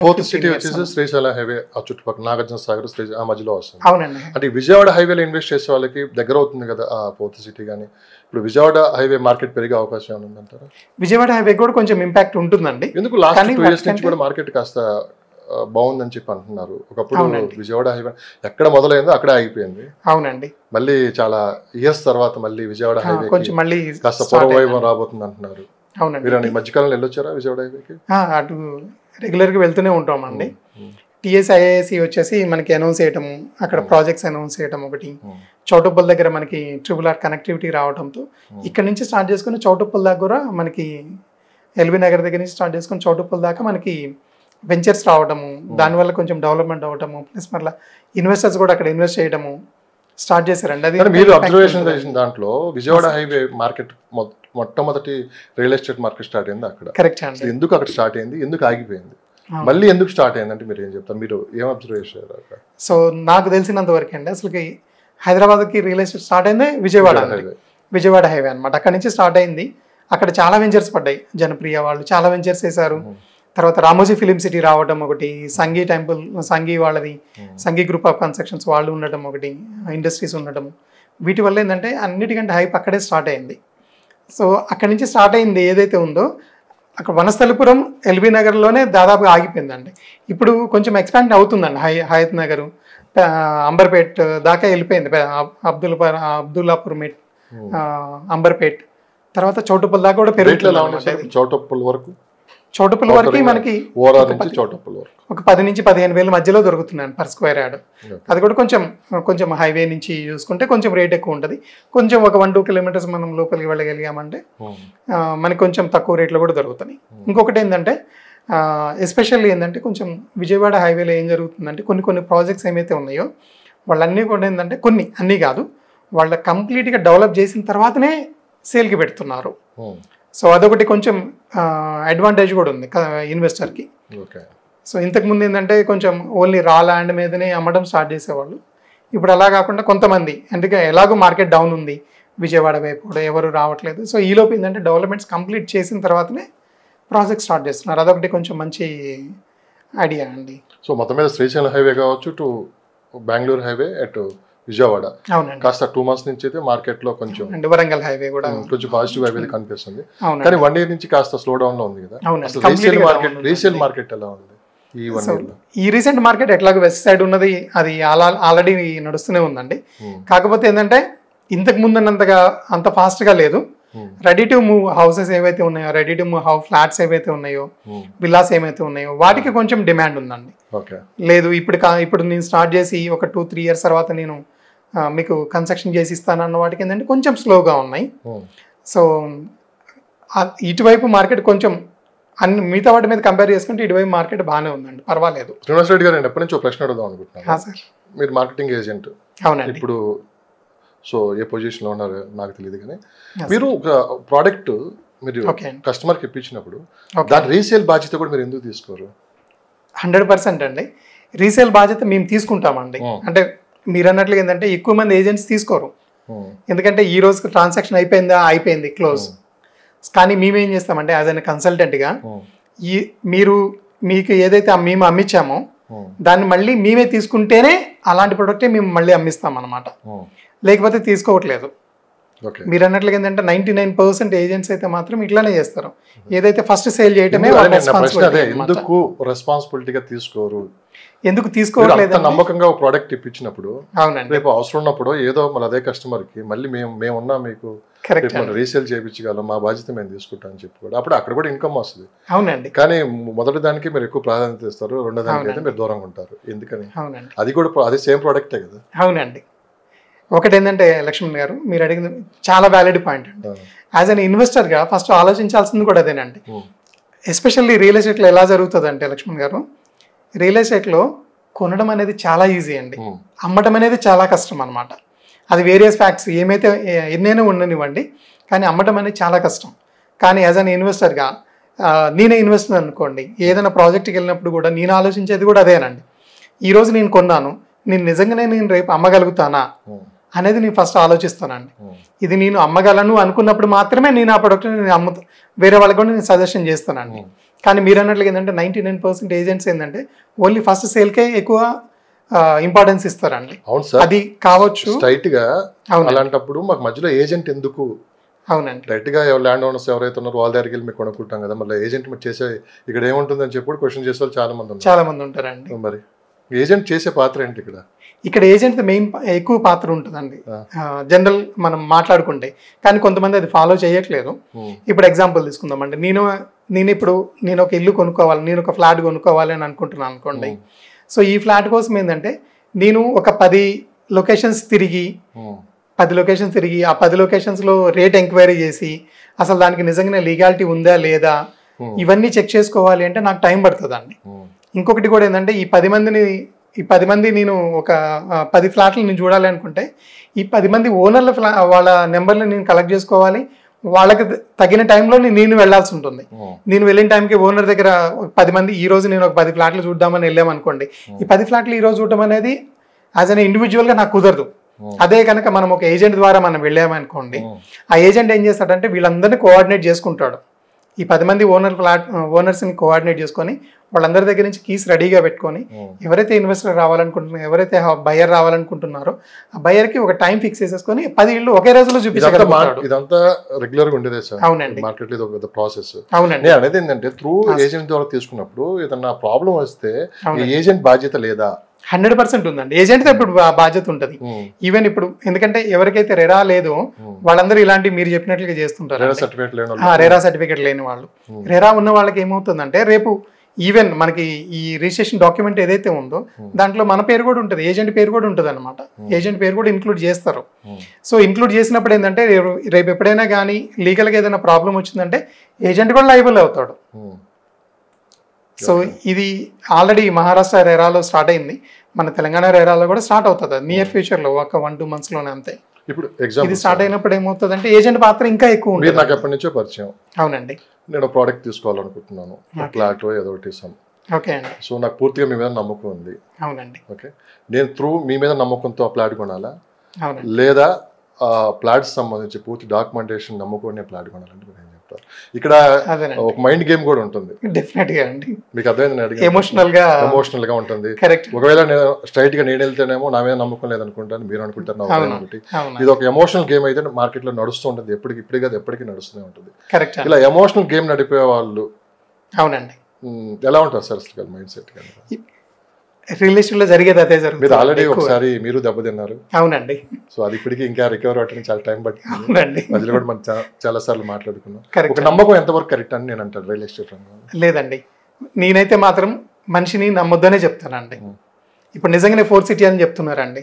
Fourth city వచ్చేసి Srisailam highway ఆ చుట్టుపక్కల నాగార్జున సాగర్ శ్రీశైలం ఆ మధ్యలో వస్తుంది. అవునండి. అంటే విజయవాడ హైవేలో ఇన్వెస్ట్ చేసే వాళ్ళకి దగ్గర అవుతుంది కదా ఆ ఫోర్త్ సిటీ. కానీ ఇప్పుడు విజయవాడ హైవే మార్కెట్ పెరిగే అవకాశం ఏమైనా ఉందంటారా? విజయవాడ హైవే కూడా కొంచెం ఇంపాక్ట్ ఉంటుందండి. ఎందుకు లాస్ట్ 2 years నుంచి కూడా మార్కెట్ కాస్త బాగుందని చెప్పి అంటున్నారు. ఒకప్పుడు విజయవాడ హైవే ఎక్కడ మొదలైందో అక్కడే ఆగిపోయింది. అవునండి. మళ్ళీ చాలా ఇయర్స్ తర్వాత మళ్ళీ విజయవాడ హైవే కొంచెం మళ్ళీ కాస్త పూర్వవైభవం రాబోతుంది అంటున్నారు. అవునండి. మీరు ఈ మధ్యకాలంలో వెళ్ళొచ్చారా విజయవాడ హైవేకి? అటు రెగ్యులర్గా వెళ్తూనే ఉంటామండి. టీఎస్ఐఏసి వచ్చేసి మనకి అనౌన్స్ చేయటము, అక్కడ ప్రాజెక్ట్స్ అనౌన్స్ చేయటం ఒకటి, చౌటుప్పల్ దగ్గర మనకి RRR కనెక్టివిటీ రావడంతో ఇక్కడ నుంచి స్టార్ట్ చేసుకుని చౌటుప్పల్ దాకా కూడా మనకి ఎల్బీ నగర్ దగ్గర నుంచి స్టార్ట్ చేసుకుని చౌటుప్పల్ దాకా మనకి వెంచర్స్ రావడము, దానివల్ల కొంచెం డెవలప్మెంట్ అవ్వటము, ప్లస్ మళ్ళీ ఇన్వెస్టర్స్ కూడా అక్కడ ఇన్వెస్ట్ చేయడము స్టార్ట్ చేశారండి. అది మీరు అబ్జర్వేషన్ చేసిన దాంట్లో విజయవాడ హైవే మార్కెట్ మొట్టమొదటి రియల్ ఎస్టేట్ మార్కెట్ స్టార్ట్ అయింది అక్కడ. కరెక్ట్ అండి. ఎందుకు అక్కడ స్టార్ట్ అయింది, ఎందుకు ఆగిపోయింది, మళ్ళీ ఎందుకు స్టార్ట్ అయింది అంటే మీరు ఏం చెప్తారు? మీరు ఏం అబ్జర్వ్ చేశారు? సో నాకు తెలిసినంత వరకు అండి అసలుకి హైదరాబాద్కి రియల్ ఎస్టేట్ స్టార్ట్ అయింది విజయవాడ హైవే అనమాట. అక్కడ నుంచి స్టార్ట్ అయింది. అక్కడ చాలా వెంచర్స్ పడ్డాయి. జనప్రియ వాళ్ళు చాలా వెంచర్స్ వేశారు. తర్వాత రామోజీ ఫిలిం సిటీ రావడం ఒకటి, సంఘీ టెంపుల్, సంఘీ వాళ్ళది, సంఘీ గ్రూప్ ఆఫ్ కన్స్ట్రక్షన్స్ వాళ్ళు ఉండటం ఒకటి, ఇండస్ట్రీస్ ఉండటం, వీటి వల్ల ఏంటంటే అన్నిటికంటే హైప్ అక్కడే స్టార్ట్ అయింది. సో అక్కడి నుంచి స్టార్ట్ అయింది ఏదైతే ఉందో అక్కడ వనస్థలిపురం ఎల్బీ నగర్లోనే దాదాపుగా ఆగిపోయిందండి. ఇప్పుడు కొంచెం ఎక్స్పాండ్ అవుతుందండి. హయత్ నగర్, అంబర్పేట్ దాకా వెళ్ళిపోయింది. అబ్దుల్లాపూర్ మెట్, అంబర్పేట్, తర్వాత చౌటుప్పల్ దాకా కూడా పెరుగుతుంది. చౌటుప్పల్ వరకు మనకి ఒక 10 నుంచి 15 వేల మధ్యలో దొరుకుతున్నాను పర్ స్క్వేర్ యార్డ్. అది కూడా కొంచెం హైవే నుంచి చూసుకుంటే కొంచెం రేట్ ఎక్కువ ఉంటుంది. కొంచెం ఒక 1-2 kilometers మనం లోపలికి వెళ్ళగలిగామంటే మనకి కొంచెం తక్కువ రేట్లో కూడా దొరుకుతున్నాయి. ఇంకొకటి ఏంటంటే ఎస్పెషల్లీ ఏంటంటే కొంచెం విజయవాడ హైవేలో ఏం జరుగుతుందంటే కొన్ని ప్రాజెక్ట్స్ ఏమైతే ఉన్నాయో వాళ్ళన్నీ కూడా ఏంటంటే అన్నీ కాదు, వాళ్ళ కంప్లీట్గా డెవలప్ చేసిన తర్వాతనే సేల్కి పెడుతున్నారు. సో అదొకటి కొంచెం అడ్వాంటేజ్ కూడా ఉంది ఇన్వెస్టర్కి. సో ఇంతకుముందు ఏంటంటే కొంచెం ఓన్లీ రా ల్యాండ్ మీదనే అమ్మడం స్టార్ట్ చేసేవాళ్ళు. ఇప్పుడు అలా కాకుండా కొంతమంది, అందుకే ఎలాగో మార్కెట్ డౌన్ ఉంది విజయవాడ వైపు కూడా ఎవరు రావట్లేదు. సో ఈలోపు ఏంటంటే డెవలప్మెంట్స్ కంప్లీట్ చేసిన తర్వాతనే ప్రాజెక్ట్ స్టార్ట్ చేస్తున్నారు. అదొకటి కొంచెం మంచి ఐడియా అండి. సో మొత్తం మీద శ్రీశైలం హైవే కావచ్చు, టు బెంగళూరు హైవే, అటు విజయవాడ కాస్త 2 months నుంచి అయితే మార్కెట్ లో కొంచెం వరంగల్ హైవే కూడా కొంచెం పాజిటివ్ అయితే కనిపిస్తుంది. కానీ 1 year నుంచి కాస్త స్లో డౌన్ లో ఉంది కదా. రీసేల్ మార్కెట్ ఎలా ఉంది ఈ 1 year లో? ఈ రీసెంట్ మార్కెట్ ఎట్లాగో వెస్ట్ సైడ్ ఉన్నది అది ఆల్రెడీ నడుస్తూనే ఉందండి. కాకపోతే ఏంటంటే ఇంతకు ముందున్నంతగా అంత ఫాస్ట్ గా లేదు. రెడీ టు మూవ్ హౌసెస్ ఏవైతే ఉన్నాయో, రెడీ టు మూవ్ ఫ్లాట్స్ ఏవైతే ఉన్నాయో, విల్లాస్ ఏమైతే ఉన్నాయో వాటికి కొంచెం డిమాండ్ ఉందండి. లేదు ఇప్పుడు నేను స్టార్ట్ చేసి ఒక 2-3 years తర్వాత నేను మీకు కన్స్ట్రక్షన్ చేసి ఇస్తాను అన్న వాటికి ఏంటంటే కొంచెం స్లోగా ఉన్నాయి. సో ఇటువైపు మార్కెట్ కొంచెం మిగతా వాటి మీద కంపేర్ చేసుకుంటే ఇటువైపు మార్కెట్ బాగానే ఉందండి, పర్వాలేదు. శ్రీనివాస్ రెడ్డి గారు, నేను ఎప్పటి నుంచి ప్రశ్న అడుగుదాం అనుకుంటున్నాను. మీరు మార్కెటింగ్ ఏజెంట్. అవునండి. ఇప్పుడు సో ఏ పొజిషన్లో ఉన్నారో నాకు తెలియదు, కానీ మీరు ఒక ప్రోడక్ట్ మీరు కస్టమర్కి ఇప్పించినప్పుడు దాని రీసేల్ బాధ్యత కూడా మీరు ఎందుకు తీసుకోరు? 100% అండి రీసేల్ బాధ్యత మేము తీసుకుంటామండి. అంటే మీరు అన్నట్లుగా ఏంటంటే ఎక్కువ మంది ఏజెంట్స్ తీసుకోరు. ఎందుకంటే ఈ రోజు ట్రాన్సాక్షన్ అయిపోయింది క్లోజ్. కానీ మేమేం చేస్తామంటే యాజ్ అన్ కన్సల్టెంట్గా మీకు ఏదైతే మేము అమ్మించామో దాన్ని మళ్ళీ మేమే తీసుకుంటేనే అలాంటి ప్రోడక్టే మేము మళ్ళీ అమ్మిస్తాం అన్నమాట. లేకపోతే తీసుకోవట్లేదు. మీరు అన్నట్లుగా ఏంటంటే 99% ఏజెంట్స్ అయితే మాత్రం ఇట్లానే చేస్తారు. ఏదైతే ఫస్ట్ సేల్ చేయటమే రెస్పాన్సిబిలిటీగా తీసుకోరు. ఎందుకు తీసుకోవట్లేదు? నమ్మకంగా ఒక ప్రోడక్ట్ ఇప్పించినప్పుడు రేపు అవసరం ఉన్నప్పుడు ఏదో మన అదే కస్టమర్ కి మళ్ళీ మేము ఉన్నా మీకు రీసేల్ చేయించగలం, మా బాధ్యత మేము తీసుకుంటాం అని చెప్పి అప్పుడు అక్కడ కూడా ఇన్కమ్ వస్తుంది. అవునండి. కానీ మొదటి దానికి మీరు ఎక్కువ ప్రాధాన్యత ఇస్తారు, రెండో దానికి అయితే మీరు దూరంగా ఉంటారు. ఎందుకని? అది కూడా అది సేమ్ ప్రోడక్టే కదా. అవునండి. ఒకటి ఏంటంటే లక్ష్మణ్ గారు, మీరు అడిగింది చాలా వ్యాలిడ్ పాయింట్ అండి. యాజ్ అన్ ఇన్వెస్టర్గా ఫస్ట్ ఆలోచించాల్సింది కూడా అదేనండి. ఎస్పెషల్లీ రియల్ ఎస్టేట్లో ఎలా జరుగుతుంది అంటే లక్ష్మణ్ గారు, రియల్ ఎస్టేట్లో కొనడం అనేది చాలా ఈజీ అండి, అమ్మటం అనేది చాలా కష్టం అనమాట. అది వేరియస్ ఫ్యాక్ట్స్ ఏమైతే ఎన్నైనా ఉండనివ్వండి, కానీ అమ్మటం అనేది చాలా కష్టం. కానీ యాజ్ అన్ ఇన్వెస్టర్గా నేనే ఇన్వెస్టర్ అనుకోండి, ఏదైనా ప్రాజెక్ట్కి వెళ్ళినప్పుడు కూడా నేను ఆలోచించేది కూడా అదేనండి. ఈరోజు నేను కొన్నాను, నేను నిజంగానే నేను రేపు అమ్మగలుగుతానా అనేది నేను ఫస్ట్ ఆలోచిస్తానండి. ఇది నేను అమ్మగలను అనుకున్నప్పుడు మాత్రమే నేను ఆ ప్రొడక్ట్ని నేను వేరే వాళ్ళకి కూడా నేను సజెషన్ చేస్తానండి. కానీ మీరు అన్నట్లుగా ఏంటంటే 99% ఏజెంట్స్ ఏంటంటే ఓన్లీ ఫస్ట్ సేల్కే ఎక్కువ ఇంపార్టెన్స్ ఇస్తారండి. అవును సార్, అది కావచ్చు స్ట్రైట్ గా. అలాంటప్పుడు మాకు మధ్యలో ఏజెంట్ ఎందుకు? అవునండి, డైరెక్ట్ గా ల్యాండ్ ఓనర్స్ ఎవరైతే ఉన్నారో వాళ్ళ దగ్గరికి వెళ్ళి మేము కొనుక్కుంటాం కదా, మళ్ళీ ఏజెంట్ చేసే ఇక్కడ ఏముంటుందని చెప్పి క్వశ్చన్ చేసే వాళ్ళు చాలా మంది ఉంటారండి. మరి ఏజెంట్ చేసే పాత్ర ఏంటి ఇక్కడ? ఇక్కడ ఏజెంట్ మెయిన్ ఎక్కువ పాత్ర ఉంటుందండి జనరల్ మనం మాట్లాడుకుంటే. కానీ కొంతమంది అది ఫాలో చేయట్లేదు. ఇప్పుడు ఎగ్జాంపుల్ తీసుకుందామండి, నేను ఒక ఇల్లు కొనుక్కోవాలి, నేను ఒక ఫ్లాట్ కొనుక్కోవాలి అని అనుకుంటున్నాను అనుకోండి. సో ఈ ఫ్లాట్ కోసం ఏంటంటే నేను ఒక 10 లొకేషన్స్ తిరిగి ఆ 10 లొకేషన్స్లో రేట్ ఎంక్వైరీ చేసి అసలు దానికి నిజంగానే లీగాలిటీ ఉందా లేదా ఇవన్నీ చెక్ చేసుకోవాలి అంటే నాకు టైం పడుతుందండి. ఇంకొకటి కూడా ఏంటంటే ఈ 10 మంది నేను ఒక 10 ఫ్లాట్లు నేను చూడాలి అనుకుంటే ఈ 10 మంది ఓనర్ల వాళ్ళ నెంబర్లు నేను కలెక్ట్ చేసుకోవాలి. వాళ్ళకి తగిన టైంలో నేను వెళ్లాల్సి ఉంటుంది. నేను వెళ్ళిన టైంకి ఓనర్ దగ్గర 10 మంది ఈ రోజు నేను ఒక 10 ఫ్లాట్లు చూద్దామని వెళ్ళామనుకోండి, ఈ 10 ఫ్లాట్లు ఈ రోజు చూడడం అనేది యాజ్ అన్ ఇండివిజువల్గా నాకు కుదరదు. అదే కనుక మనం ఒక ఏజెంట్ ద్వారా మనం వెళ్ళామనుకోండి, ఆ ఏజెంట్ ఏం చేస్తాడంటే వీళ్ళందరినీ కోఆర్డినేట్ చేసుకుంటాడు. ఈ 10 మంది ఓనర్స్ని కోఆర్డినేట్ చేసుకొని వాళ్ళందరి దగ్గర నుంచి కీస్ రెడీగా పెట్టుకొని ఎవరైతే ఇన్వెస్టర్ రావాలనుకుంటున్నారో, ఎవరైతే బయర్ రావాలనుకుంటున్నారో ఆ బయర్కి ఒక టైం ఫిక్స్ చేసేసుకొని 10 ఇళ్ళు ఒకే రోజులో చూపించగలుగుతాడు. ఇదంతా రెగ్యులర్ గా ఉండేదే సార్. అవునండి, మార్కెట్ లో ఒక ప్రాసెస్. అవునండి, నేను అనేది ఏంటంటే త్రూ ఏజెంట్ ద్వారా తీసుకున్నప్పుడు ఏదన్నా ప్రాబ్లం వస్తే ఏజెంట్ బాధ్యత లేదా? 100% ఉందండి. ఏజెంట్ ఇప్పుడు బాధ్యత ఉంటుంది. ఈవెన్ ఇప్పుడు ఎందుకంటే ఎవరికైతే రెరా లేదో వాళ్ళందరూ ఇలాంటి మీరు చెప్పినట్లుగా చేస్తుంటారు. రెరా సర్టిఫికేట్ లేని వాళ్ళు, రెరా ఉన్న వాళ్ళకి ఏమవుతుందంటే రేపు ఈవెన్ మనకి ఈ రిజిస్ట్రేషన్ డాక్యుమెంట్ ఏదైతే ఉందో దాంట్లో మన పేరు కూడా ఉంటుంది, ఏజెంట్ పేరు కూడా ఉంటుంది అనమాట. ఏజెంట్ పేరు కూడా ఇంక్లూడ్ చేస్తారు. సో ఇంక్లూడ్ చేసినప్పుడు ఏంటంటే రేపు ఎప్పుడైనా కానీ లీగల్గా ఏదైనా ప్రాబ్లం వచ్చిందంటే ఏజెంట్ కూడా లయబుల్ అవుతాడు. సో ఇది ఆల్రెడీ మహారాష్ట్ర రెరాలో స్టార్ట్ అయింది, మన తెలంగాణ రెరాలో కూడా స్టార్ట్ అవుతుంది నియర్ ఫ్యూచర్ లో, ఒక 1-2 months లోనే అంతే. ఇప్పుడు ఇది స్టార్ట్ అయినప్పుడు ఏమవుతుంది అంటే ఏజెంట్ పాత్ర ఇంకా ఎక్కువ ఉంటుంది. నాకు ఎప్పటి నుంచో పరిచయం. అవునండి, నేను ప్రోడక్ట్ తీసుకోవాలనుకుంటున్నాను, ఫ్లాట్ ఏదో ఒకటి. ఓకే అండి. సో నాకు పూర్తిగా మీ మీద నమ్మకం ఉంది. అవునండి. ఓకే, నేను త్రూ మీ మీద నమ్మకంతో ఆ ప్లాట్ కొనాలా, అవునండి, లేదా ప్లాట్స్ సంబంధించి పూర్తి డాక్యుమెంటేషన్ నమ్ముకొని ప్లాట్ కొనాలంటే ఇక్కడ ఒక మైండ్ గేమ్ కూడా ఉంటుంది. డెఫినెట్ గా అండి, మీకు అర్థమైంది, ఎమోషనల్ గా ఉంటుంది. ఒకవేళ నేను స్ట్రైట్ గా నేను వెళ్తేనేమో నా మీద నమ్మకం లేదనుకుంటాను, మీరు అనుకుంటారు. ఇది ఒక ఎమోషనల్ గేమ్ అయితే మార్కెట్ లో నడుస్తూ ఉంటుంది, ఇప్పటికి కాదు ఎప్పటికీ నడుస్తూనే ఉంటుంది. ఇలా ఎమోషనల్ గేమ్ నడిపే వాళ్ళు అవునండి ఎలా ఉంటారు సార్ అసలు మైండ్ సెట్? రిలేషన్ లో జరిగేది అదే జరుగుతుంది. మీరు ఆల్రెడీ ఒకసారి మీరు దెబ్బతిన్నారు. అవునండి. సో అది ఇప్పటికీ ఇంకా రికవర్ అవ్వడానికి చాలా టైం పట్టింది. అవునండి, మధ్యలో కూడా మనం చాలా సార్లు మాట్లాడుకున్నాం. ఒక నమ్మకం ఎంతవరకు కరెక్ట్ అని నేను అంటాను రియల్ ఎస్టేట్ రంగంలో. లేదండి, నేనైతే మాత్రం మనిషిని నమ్మొద్దనే చెప్తానండి. ఇప్పుడు నిజంగానే 4 City అని చెప్తున్నారండి.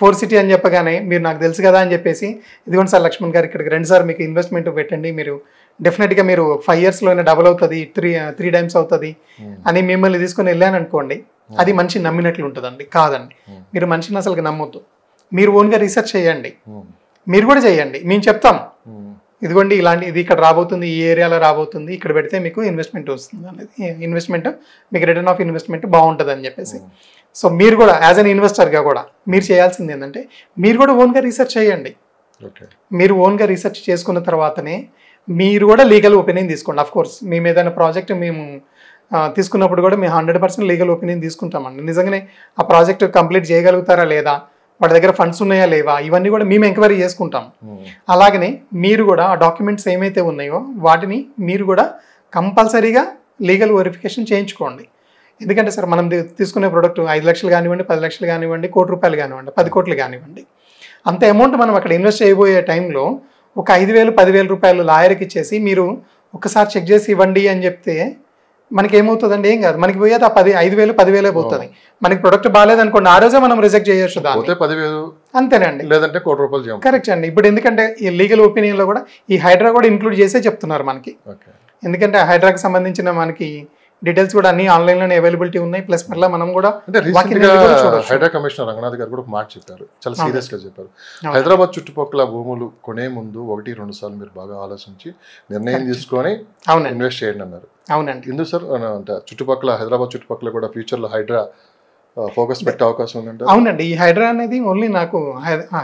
4 City అని చెప్పగానే మీరు నాకు తెలుసు కదా అని చెప్పేసి ఇదిగోండి సార్ లక్ష్మణ్ గారు ఇక్కడికి రండి సార్, మీకు ఇన్వెస్ట్మెంట్ పెట్టండి, మీరు డెఫినెట్గా మీరు 5 years లోనే డబుల్ అవుతుంది, 3 times అవుతుంది అని మిమ్మల్ని తీసుకొని వెళ్ళాను అనుకోండి, అది మనిషి నమ్మినట్లు ఉంటుందండి. కాదండి, మీరు మనిషిని అసలు నమ్మొద్దు. మీరు ఓన్గా రీసెర్చ్ చేయండి, మీరు కూడా చేయండి, మేము చెప్తాం ఇదిగోండి ఇలాంటి ఇది ఇక్కడ రాబోతుంది, ఈ ఏరియాలో రాబోతుంది, ఇక్కడ పెడితే మీకు ఇన్వెస్ట్మెంట్ వస్తుంది అనేది, ఇన్వెస్ట్మెంట్ మీకు రిటర్న్ ఆఫ్ ఇన్వెస్ట్మెంట్ బాగుంటుంది అని చెప్పేసి. సో మీరు కూడా యాజ్ అన్ ఇన్వెస్టర్గా కూడా మీరు చేయాల్సింది ఏంటంటే మీరు కూడా ఓన్గా రీసెర్చ్ చేయండి. మీరు ఓన్గా రీసెర్చ్ చేసుకున్న తర్వాతనే మీరు కూడా లీగల్ ఒపీనియన్ తీసుకోండి. అఫ్ కోర్స్ మేము ఏదైనా ప్రాజెక్ట్ మేము తీసుకున్నప్పుడు కూడా మేము 100% లీగల్ ఒపీనియన్ తీసుకుంటామండి. నిజంగానే ఆ ప్రాజెక్ట్ కంప్లీట్ చేయగలుగుతారా లేదా, వాళ్ళ దగ్గర ఫండ్స్ ఉన్నాయా లేవా, ఇవన్నీ కూడా మేము ఎంక్వైరీ చేసుకుంటాం. అలాగనే మీరు కూడా ఆ డాక్యుమెంట్స్ ఏమైతే ఉన్నాయో వాటిని మీరు కూడా కంపల్సరీగా లీగల్ వెరిఫికేషన్ చేయించుకోండి. ఎందుకంటే సార్ మనం తీసుకునే ప్రోడక్ట్ 5 లక్షలు కానివ్వండి, 10 లక్షలు కానివ్వండి, ₹1 కోటి కానివ్వండి, 10 కోట్లు కానివ్వండి, అంత అమౌంట్ మనం అక్కడ ఇన్వెస్ట్ చేయబోయే టైంలో ఒక 5,000, 10,000 రూపాయలు లాయర్కి ఇచ్చేసి మీరు ఒకసారి చెక్ చేసి ఇవ్వండి అని చెప్తే మనకి ఏమవుతుందండి, ఏం కాదు, మనకి పోయేది ఆ 5,000, 10,000 పోతుంది. మనకి ప్రొడక్ట్ బాగాలేదనుకోండి ఆ రోజే మనం రిజెక్ట్ చేయొచ్చు దాన్ని, అంతేనండి, లేదంటే ₹1 కరెక్ట్ అండి. ఇప్పుడు ఎందుకంటే ఈ లీగల్ ఒపీనియన్ లో కూడా ఈ హైడ్రా కూడా ఇంక్లూడ్ చేసే చెప్తున్నారు మనకి. ఎందుకంటే హైడ్రాకి సంబంధించిన మనకి డీటెయిల్స్ కూడా అన్ని ఆన్లైన్ లోనే అవైలబిలిటీ ఉన్నాయి. ప్లస్ మళ్ళీ మనం కూడా హైడ్రా కమిషనర్ రంగనాథ్ గారు కూడా ఒక మాట చెప్పారు, చాలా సీరియస్ గా చెప్పారు. హైదరాబాద్ చుట్టుపక్కల భూములు కొనే ముందు 1-2 సార్లు మీరు బాగా ఆలోచించి నిర్ణయం తీసుకొని ఇన్వెస్ట్ చేయండి అన్నారు. అవునండి. ఎందుకు సార్ అంటే చుట్టుపక్కల హైదరాబాద్ చుట్టుపక్కల కూడా ఫ్యూచర్ లో హైడ్రా ఫోకస్ పెట్టే అవకాశం ఉందంటే? అవునండి, ఈ హైడ్రా అనేది ఓన్లీ నాకు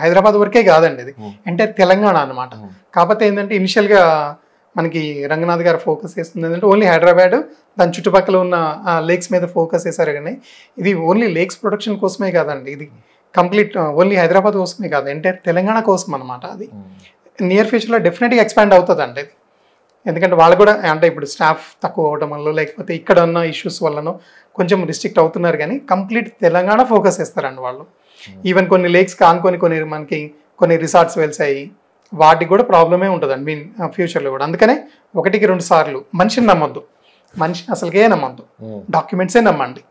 హైదరాబాద్ వరకే కాదండి, ఇది ఎంటైర్ తెలంగాణ అనమాట. కాకపోతే ఏంటంటే ఇనిషియల్ గా మనకి రంగనాథ్ గారు ఫోకస్ చేస్తుంది ఏంటంటే ఓన్లీ హైదరాబాద్ దాని చుట్టుపక్కల ఉన్న లేక్స్ మీద ఫోకస్ చేశారు. కానీ ఇది ఓన్లీ లేక్స్ ప్రొడక్షన్ కోసమే కాదండి, ఇది కంప్లీట్ ఓన్లీ హైదరాబాద్ కోసమే కాదు, ఎంటైర్ తెలంగాణ కోసం అనమాట. అది నియర్ ఫ్యూచర్లో డెఫినెట్గా ఎక్స్పాండ్ అవుతుంది అండి ఇది. ఎందుకంటే వాళ్ళు కూడా అంటే ఇప్పుడు స్టాఫ్ తక్కువ అవడం వల్ల లేకపోతే ఇక్కడ ఉన్న ఇష్యూస్ వల్లనో కొంచెం రిస్ట్రిక్ట్ అవుతున్నారు, కానీ కంప్లీట్ తెలంగాణ ఫోకస్ చేస్తారండి వాళ్ళు. ఈవెన్ కొన్ని లేక్స్ కానుకొని మనకి కొన్ని రిసార్ట్స్ వెళ్తాయి, వాటికి కూడా ప్రాబ్లమే ఉంటుందండి మీన్ ఫ్యూచర్లో కూడా. అందుకనే 1-2 సార్లు మనిషిని నమ్మొద్దు, మనిషి అసలుకే నమ్మొద్దు, డాక్యుమెంట్సే నమ్మండి.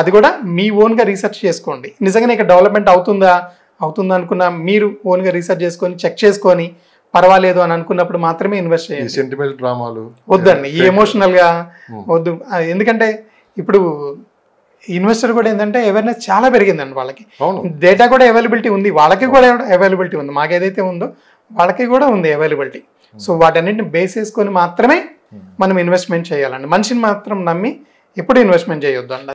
అది కూడా మీ ఓన్గా రీసెర్చ్ చేసుకోండి. నిజంగానే ఇక్కడ డెవలప్మెంట్ అవుతుందా అనుకున్నా మీరు ఓన్గా రీసెర్చ్ చేసుకొని చెక్ చేసుకొని పర్వాలేదు అని అనుకున్నప్పుడు మాత్రమే ఇన్వెస్ట్ చేయండి. సెంటిమెంట్ డ్రామాలు వద్దండి, ఈ ఎమోషనల్గా వద్దు. ఎందుకంటే ఇప్పుడు ఇన్వెస్టర్ కూడా ఏంటంటే అవేర్నెస్ చాలా పెరిగిందండి, వాళ్ళకి డేటా కూడా అవైలబిలిటీ ఉంది, వాళ్ళకి కూడా అవైలబిలిటీ ఉంది, మాకు ఏదైతే ఉందో వాళ్ళకి కూడా ఉంది అవైలబిలిటీ. సో వాటన్నిటిని బేస్ చేసుకొని మాత్రమే మనం ఇన్వెస్ట్మెంట్ చేయాలండి. మనిషిని మాత్రం నమ్మి ఎప్పుడు ఇన్వెస్ట్మెంట్ చేయొద్దు అండి.